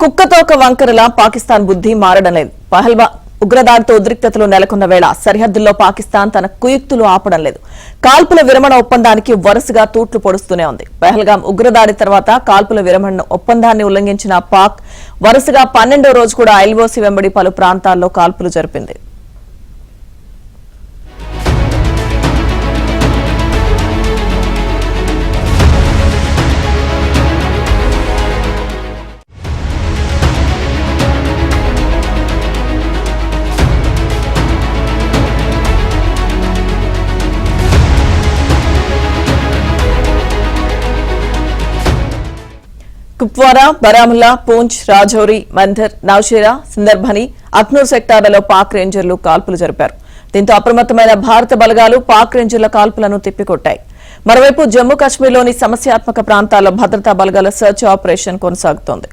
కుక్కతోక వంకరలా పాకిస్తాన్ బుద్ధి మారడం లేదు. పహల్వా ఉగ్రదాడితో ఉద్రిక్తతలు నెలకొన్న వేళ సరిహద్దుల్లో పాకిస్తాన్ తన కుయుక్తులు ఆపడం లేదు. కాల్పుల విరమణ ఒప్పందానికి వరుసగా తూట్లు పొడుస్తూనే ఉంది. పహల్గాం ఉగ్రదాడి తర్వాత కాల్పుల విరమణ ఒప్పందాన్ని ఉల్లంఘించిన పాక్ వరుసగా 12వ రోజు కూడా ఎల్ఓసి వెంబడి పలు ప్రాంతాల్లో కాల్పులు జరిపింది. కుప్వారా, బరాముల్లా, పూంచ్, రాజౌరి, మంధర్, నౌషేరా, సుందర్బని, అఖ్నూర్ సెక్టార్లలో పాక్ రేంజర్లు కాల్పులు జరిపారు. దీంతో అప్రమత్తమైన భారత బలగాలు పాక్ రేంజర్ల కాల్పులను తిప్పికొట్టాయి. మరోవైపు జమ్మూ కాశ్మీర్లోని సమస్యాత్మక ప్రాంతాల్లో భద్రతా బలగాల సెర్చ్ ఆపరేషన్ కొనసాగుతోంది.